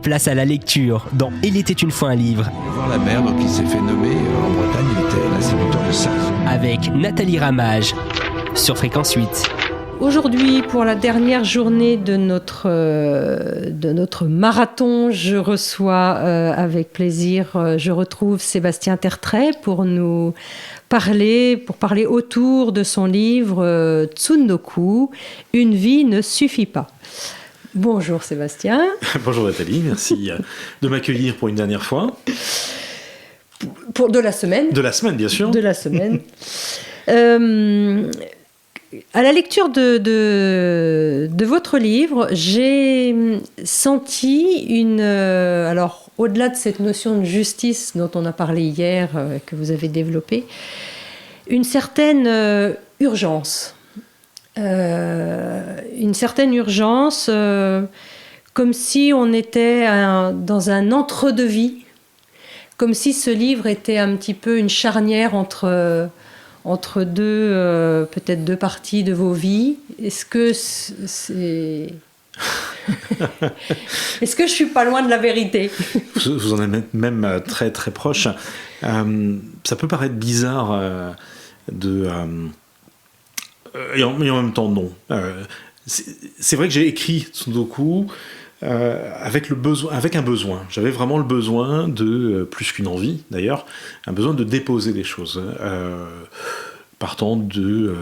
Place à la lecture dans Il était une fois un livre. Voir la mer, donc il s'est fait nommer en Bretagne, il était l'instituteur de Sars. Avec Nathalie Ramage sur Fréquence 8. Aujourd'hui, pour la dernière journée de notre marathon, je reçois avec plaisir, je retrouve Sébastien Tertrais pour nous parler autour de son livre Tsundoku, Une vie ne suffit pas. Bonjour Sébastien. Bonjour Nathalie, merci de m'accueillir pour une dernière fois. De la semaine. De la semaine, bien sûr. De la semaine. À la lecture de votre livre, j'ai senti alors au-delà de cette notion de justice dont on a parlé hier, que vous avez développée, une certaine urgence. Une certaine urgence, comme si on était dans un entre-deux-vie, comme si ce livre était un petit peu une charnière entre peut-être deux parties de vos vies. Est-ce que je suis pas loin de la vérité? Vous en êtes même très très proche. Ça peut paraître bizarre et en même temps non. C'est vrai que j'ai écrit Tsundoku avec un besoin. J'avais vraiment le besoin de, plus qu'une envie d'ailleurs, un besoin de déposer des choses. Partant de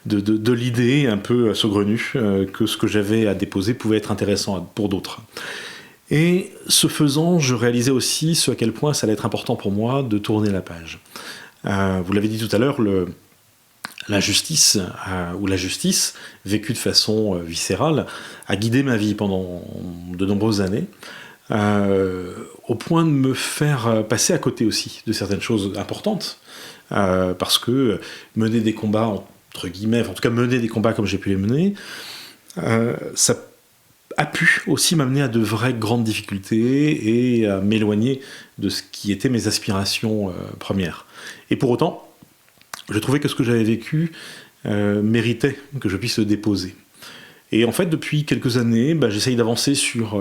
l'idée un peu saugrenue que ce que j'avais à déposer pouvait être intéressant pour d'autres. Et ce faisant, je réalisais aussi à quel point ça allait être important pour moi de tourner la page. Vous l'avez dit tout à l'heure, la justice, vécue de façon viscérale, a guidé ma vie pendant de nombreuses années, au point de me faire passer à côté aussi de certaines choses importantes, parce que mener des combats, entre guillemets, en tout cas mener des combats comme j'ai pu les mener, ça a pu aussi m'amener à de vraies grandes difficultés et à m'éloigner de ce qui étaient mes aspirations premières. Et pour autant, je trouvais que ce que j'avais vécu méritait que je puisse le déposer. Et en fait, depuis quelques années, j'essaye d'avancer sur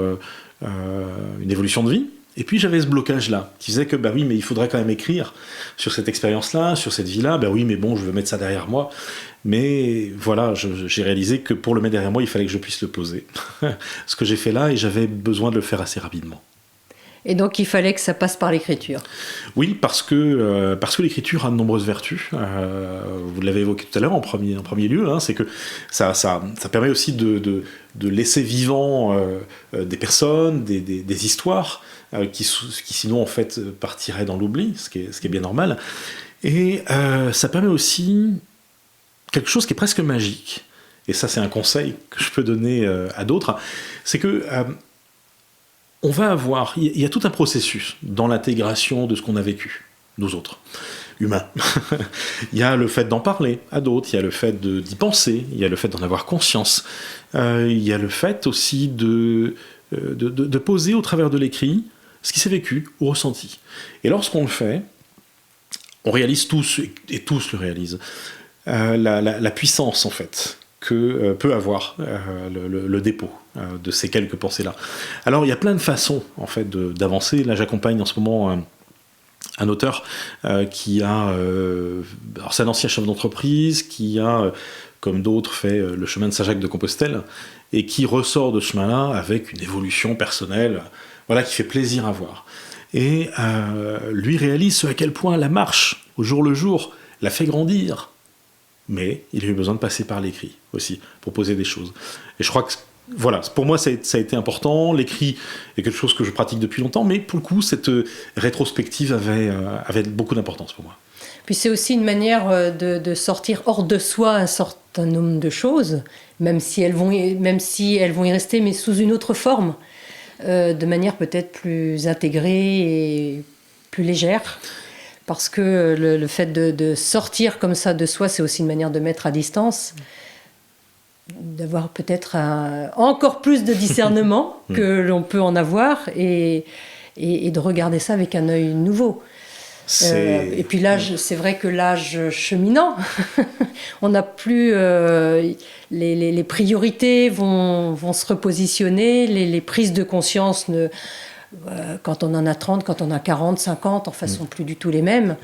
une évolution de vie. Et puis j'avais ce blocage-là, qui disait que oui, mais il faudrait quand même écrire sur cette expérience-là, sur cette vie-là. Oui, mais bon, je veux mettre ça derrière moi. Mais voilà, j'ai réalisé que pour le mettre derrière moi, il fallait que je puisse le poser. Ce que j'ai fait là, et j'avais besoin de le faire assez rapidement. Et donc il fallait que ça passe par l'écriture. Oui, parce que l'écriture a de nombreuses vertus. Vous l'avez évoqué tout à l'heure en premier lieu, c'est que ça permet aussi de laisser vivant des personnes, des histoires qui sinon en fait partiraient dans l'oubli, ce qui est bien normal. Et ça permet aussi quelque chose qui est presque magique. Et ça, c'est un conseil que je peux donner à d'autres, c'est que on va avoir, il y a tout un processus dans l'intégration de ce qu'on a vécu, nous autres, humains. Il y a le fait d'en parler à d'autres, il y a le fait d'y penser, il y a le fait d'en avoir conscience, il y a le fait aussi de poser au travers de l'écrit ce qui s'est vécu ou ressenti. Et lorsqu'on le fait, on réalise tous, et tous le réalisent, la puissance en fait que peut avoir le dépôt de ces quelques pensées-là. Alors, il y a plein de façons, en fait, d'avancer. Là, j'accompagne en ce moment un auteur qui a... alors, c'est un ancien chef d'entreprise qui a, comme d'autres, fait le chemin de Saint-Jacques de Compostelle et qui ressort de ce chemin-là avec une évolution personnelle, qui fait plaisir à voir. Et lui réalise à quel point la marche, au jour le jour, l'a fait grandir. Mais il a eu besoin de passer par l'écrit aussi, pour poser des choses. Et je crois que, pour moi, ça a été important. L'écrit est quelque chose que je pratique depuis longtemps, mais pour le coup, cette rétrospective avait beaucoup d'importance pour moi. Puis c'est aussi une manière de sortir hors de soi un certain nombre de choses, même si elles vont y rester, mais sous une autre forme, de manière peut-être plus intégrée et plus légère. Parce que le fait de sortir comme ça de soi, c'est aussi une manière de mettre à distance, d'avoir peut-être encore plus de discernement que l'on peut en avoir et de regarder ça avec un œil nouveau. Et puis l'âge, c'est vrai que l'âge cheminant, on n'a plus... les priorités vont se repositionner, les prises de conscience, quand on en a 30, quand on a 40, 50, enfin, sont plus du tout les mêmes.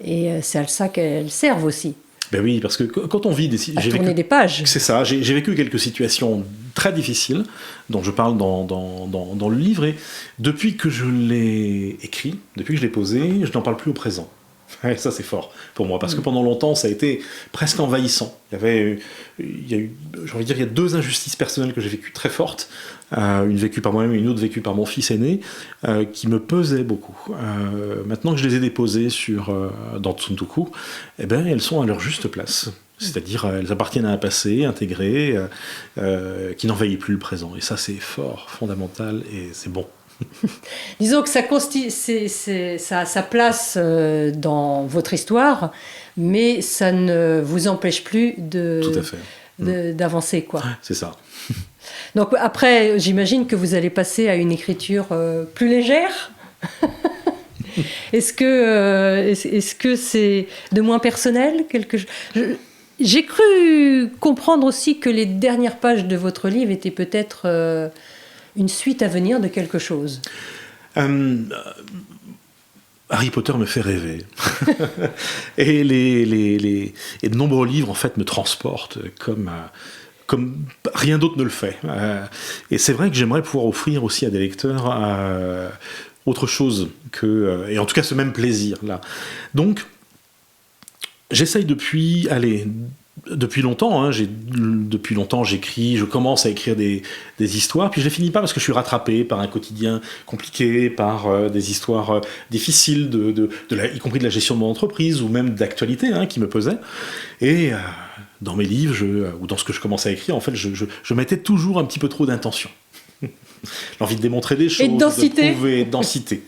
Et c'est à ça qu'elles servent aussi. Ben oui, parce que quand on vit des pages. C'est ça, j'ai vécu quelques situations très difficiles, dont je parle dans le livre, et depuis que je l'ai écrit, depuis que je l'ai posé, je n'en parle plus au présent. Et ça, c'est fort pour moi, parce que pendant longtemps, ça a été presque envahissant. Il y a eu, j'ai envie de dire, il y a 2 injustices personnelles que j'ai vécues très fortes, une vécue par moi-même et une autre vécue par mon fils aîné, qui me pesaient beaucoup. Maintenant que je les ai déposées dans Tsuntoku, eh ben, elles sont à leur juste place. C'est-à-dire, elles appartiennent à un passé intégré, qui n'envahit plus le présent. Et ça, c'est fort, fondamental, et c'est bon. Disons que ça a sa place dans votre histoire, mais ça ne vous empêche plus d'avancer, quoi. C'est ça. Donc après, j'imagine que vous allez passer à une écriture plus légère. Est-ce que c'est de moins personnel J'ai cru comprendre aussi que les dernières pages de votre livre étaient peut-être une suite à venir de quelque chose. Harry Potter me fait rêver. Et de nombreux livres, en fait, me transportent comme rien d'autre ne le fait. Et c'est vrai que j'aimerais pouvoir offrir aussi à des lecteurs autre chose et en tout cas ce même plaisir-là. Donc, j'essaye depuis longtemps, depuis longtemps j'écris, je commence à écrire des histoires, puis je les finis pas parce que je suis rattrapé par un quotidien compliqué, par des histoires difficiles, y compris de la gestion de mon entreprise, ou même d'actualité qui me pesaient. Et dans mes livres, ou dans ce que je commence à écrire, en fait, je mettais toujours un petit peu trop d'intention. L'envie de démontrer des choses, de prouver, densité.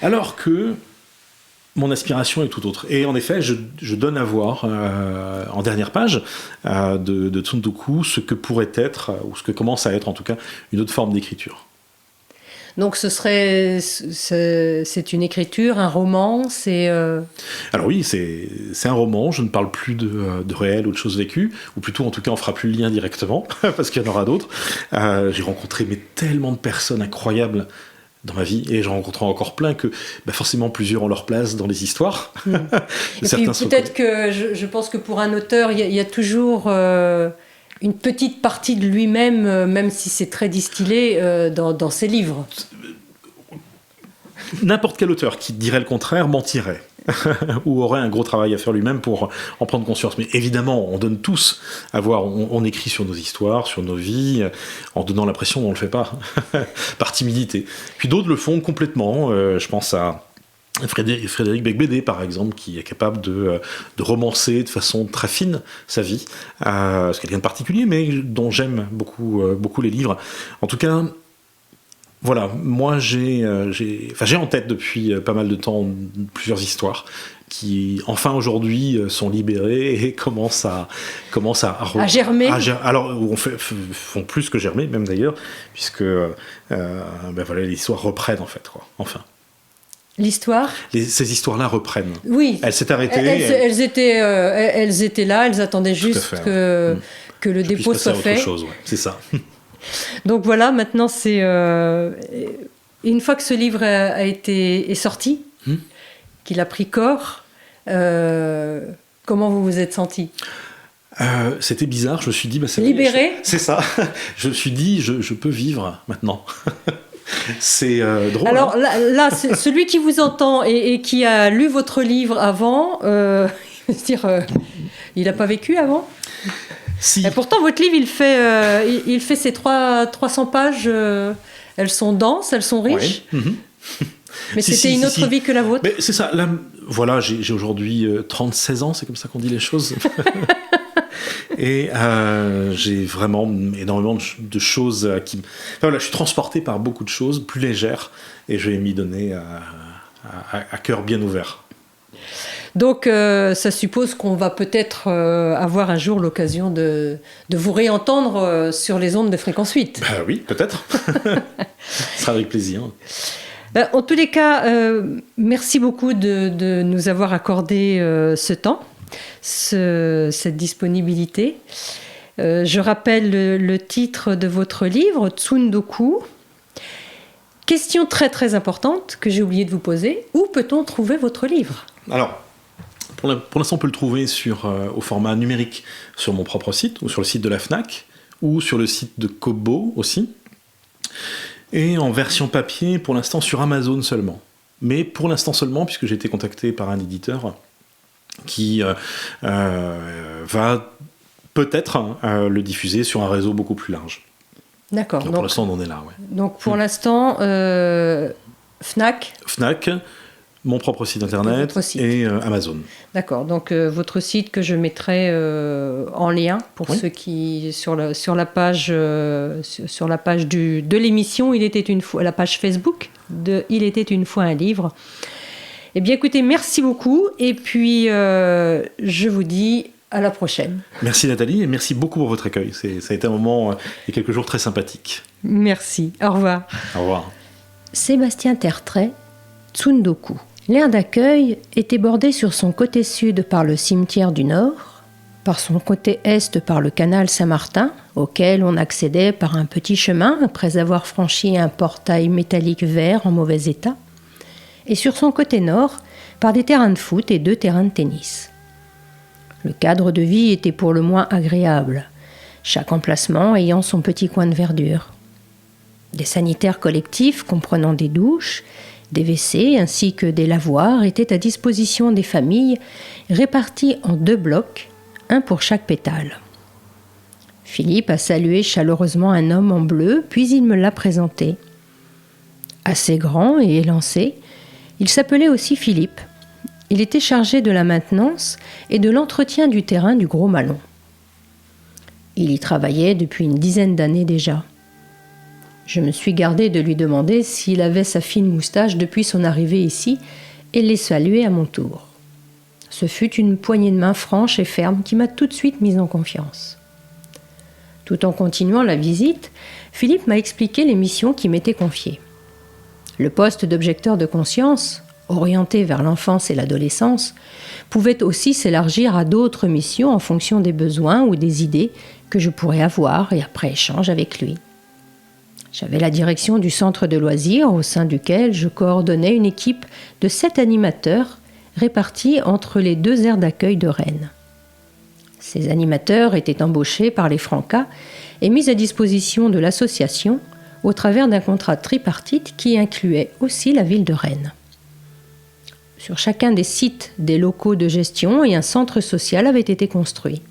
Alors que mon aspiration est tout autre. Et en effet, je donne à voir, en dernière page de Tsuntoku, ce que pourrait être, ou ce que commence à être en tout cas, une autre forme d'écriture. Donc c'est une écriture, un roman, Alors oui, c'est un roman, je ne parle plus de réel ou de choses vécues, ou plutôt en tout cas on fera plus le lien directement, parce qu'il y en aura d'autres. J'ai rencontré tellement de personnes incroyables dans ma vie, et j'en rencontre encore plein que forcément plusieurs ont leur place dans les histoires. Et puis peut-être que je pense que pour un auteur, il y a toujours une petite partie de lui-même, même si c'est très distillé, dans ses livres. N'importe quel auteur qui dirait le contraire mentirait. Ou aurait un gros travail à faire lui-même pour en prendre conscience. Mais évidemment, on donne tous à voir, on écrit sur nos histoires, sur nos vies, en donnant l'impression qu'on ne le fait pas, par timidité. Puis d'autres le font complètement. Je pense à Frédéric Beigbeder, par exemple, qui est capable de romancer de façon très fine sa vie. C'est quelqu'un de particulier, mais dont j'aime beaucoup les livres. En tout cas, voilà, moi j'ai en tête depuis pas mal de temps plusieurs histoires qui enfin aujourd'hui sont libérées et commencent à germer. Alors font plus que germer même d'ailleurs, puisque voilà, les histoires reprennent en fait, quoi. Enfin. L'histoire. Ces histoires-là reprennent. Oui. Elles s'étaient arrêtées. Elles étaient là. Elles attendaient juste que le dépôt soit fait. Autre chose, ouais. C'est ça. Donc voilà, maintenant c'est une fois que ce livre est sorti, qu'il a pris corps, comment vous vous êtes senti? C'était bizarre. Je me suis dit, c'est libéré. C'est ça. Je me suis dit, je peux vivre maintenant. C'est drôle. Alors là celui qui vous entend et qui a lu votre livre avant, il va se dire, il n'a pas vécu avant. Si. Et pourtant, votre livre, il fait ces 300 pages. Elles sont denses, elles sont riches. Ouais. Mais c'était une autre vie que la vôtre. Mais c'est ça. Là, voilà, j'ai aujourd'hui 36 ans, c'est comme ça qu'on dit les choses. Et j'ai vraiment énormément de choses qui... Enfin, voilà, je suis transporté par beaucoup de choses plus légères, et je vais m'y donner à cœur bien ouvert. Donc, ça suppose qu'on va peut-être avoir un jour l'occasion de vous réentendre sur les ondes de Fréquence 8. Oui, peut-être. Ce sera avec plaisir. En tous les cas, merci beaucoup de nous avoir accordé ce temps, cette disponibilité. Je rappelle le titre de votre livre, Tsundoku. Question très très importante que j'ai oublié de vous poser. Où peut-on trouver votre livre ? Alors, pour l'instant, on peut le trouver au format numérique sur mon propre site, ou sur le site de la FNAC, ou sur le site de Kobo aussi. Et en version papier, pour l'instant, sur Amazon seulement. Mais pour l'instant seulement, puisque j'ai été contacté par un éditeur qui va peut-être le diffuser sur un réseau beaucoup plus large. D'accord. Donc, pour l'instant, on en est là. Ouais. Donc pour l'instant, FNAC, mon propre site internet et Amazon. D'accord. Donc votre site que je mettrai en lien pour ceux qui sur la page de l'émission Il était une fois, la page Facebook de Il était une fois un livre. Eh bien écoutez, merci beaucoup et puis je vous dis à la prochaine. Merci Nathalie et merci beaucoup pour votre accueil. Ça a été un moment et quelques jours très sympathiques. Merci. Au revoir. Au revoir. Sébastien Tertrais, Tsundoku. L'aire d'accueil était bordée sur son côté sud par le cimetière du Nord, par son côté est par le canal Saint-Martin, auquel on accédait par un petit chemin après avoir franchi un portail métallique vert en mauvais état, et sur son côté nord par des terrains de foot et 2 terrains de tennis. Le cadre de vie était pour le moins agréable, chaque emplacement ayant son petit coin de verdure. Des sanitaires collectifs comprenant des douches, des WC ainsi que des lavoirs étaient à disposition des familles, répartis en 2 blocs, un pour chaque pétale. Philippe a salué chaleureusement un homme en bleu, puis il me l'a présenté. Assez grand et élancé, il s'appelait aussi Philippe. Il était chargé de la maintenance et de l'entretien du terrain du Gros Malon. Il y travaillait depuis une dizaine d'années déjà. Je me suis gardée de lui demander s'il avait sa fine moustache depuis son arrivée ici et les saluer à mon tour. Ce fut une poignée de main franche et ferme qui m'a tout de suite mise en confiance. Tout en continuant la visite, Philippe m'a expliqué les missions qui m'étaient confiées. Le poste d'objecteur de conscience, orienté vers l'enfance et l'adolescence, pouvait aussi s'élargir à d'autres missions en fonction des besoins ou des idées que je pourrais avoir et après échange avec lui. J'avais la direction du centre de loisirs au sein duquel je coordonnais une équipe de 7 animateurs répartis entre les 2 aires d'accueil de Rennes. Ces animateurs étaient embauchés par les Francas et mis à disposition de l'association au travers d'un contrat tripartite qui incluait aussi la ville de Rennes. Sur chacun des sites, des locaux de gestion et un centre social avaient été construits.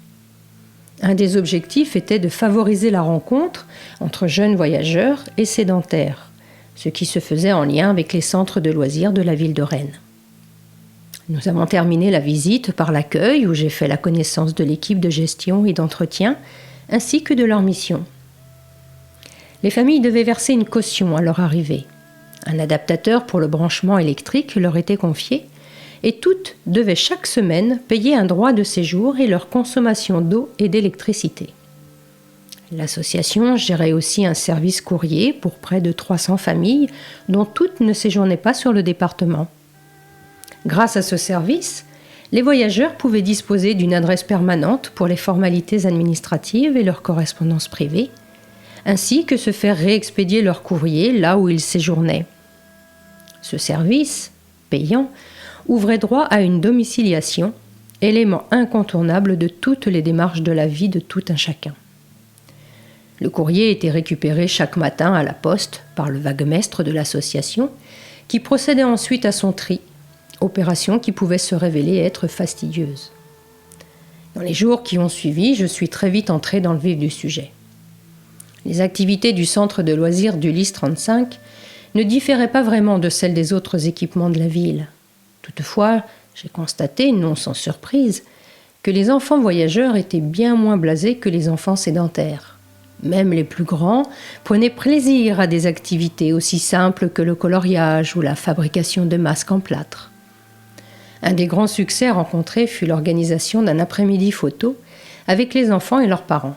Un des objectifs était de favoriser la rencontre entre jeunes voyageurs et sédentaires, ce qui se faisait en lien avec les centres de loisirs de la ville de Rennes. Nous avons terminé la visite par l'accueil où j'ai fait la connaissance de l'équipe de gestion et d'entretien, ainsi que de leur mission. Les familles devaient verser une caution à leur arrivée. Un adaptateur pour le branchement électrique leur était confié et toutes devaient chaque semaine payer un droit de séjour et leur consommation d'eau et d'électricité. L'association gérait aussi un service courrier pour près de 300 familles dont toutes ne séjournaient pas sur le département. Grâce à ce service, les voyageurs pouvaient disposer d'une adresse permanente pour les formalités administratives et leur correspondance privée, ainsi que se faire réexpédier leur courrier là où ils séjournaient. Ce service, payant, ouvrait droit à une domiciliation, élément incontournable de toutes les démarches de la vie de tout un chacun. Le courrier était récupéré chaque matin à la poste par le vaguemestre de l'association, qui procédait ensuite à son tri, opération qui pouvait se révéler être fastidieuse. Dans les jours qui ont suivi, je suis très vite entrée dans le vif du sujet. Les activités du centre de loisirs du Lys 35 ne différaient pas vraiment de celles des autres équipements de la ville. Toutefois, j'ai constaté, non sans surprise, que les enfants voyageurs étaient bien moins blasés que les enfants sédentaires. Même les plus grands prenaient plaisir à des activités aussi simples que le coloriage ou la fabrication de masques en plâtre. Un des grands succès rencontrés fut l'organisation d'un après-midi photo avec les enfants et leurs parents.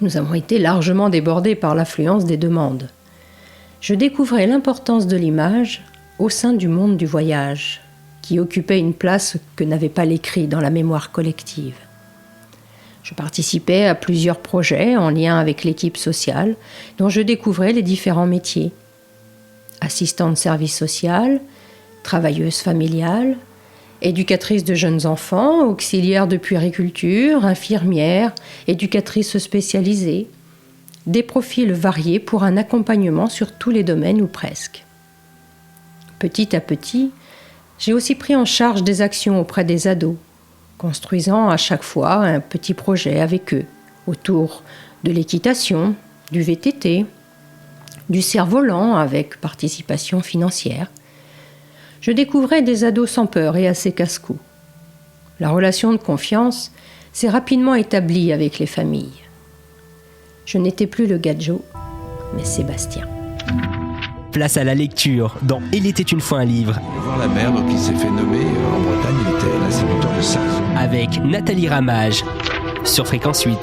Nous avons été largement débordés par l'affluence des demandes. je découvrais l'importance de l'image au sein du monde du voyage, qui occupait une place que n'avait pas l'écrit dans la mémoire collective. Je participais à plusieurs projets en lien avec l'équipe sociale, dont je découvrais les différents métiers. Assistante service social, travailleuse familiale, éducatrice de jeunes enfants, auxiliaire de puériculture, infirmière, éducatrice spécialisée. Des profils variés pour un accompagnement sur tous les domaines ou presque. Petit à petit, j'ai aussi pris en charge des actions auprès des ados, construisant à chaque fois un petit projet avec eux, autour de l'équitation, du VTT, du cerf-volant avec participation financière. Je découvrais des ados sans peur et assez casse-cou. La relation de confiance s'est rapidement établie avec les familles. Je n'étais plus le gadjo, mais Sébastien. Place à la lecture dans Il était une fois un livre. Voir la mer, donc il s'est fait nommer en Bretagne, il était l'instituteur de Sarzeau. Avec Nathalie Ramage sur Fréquence 8.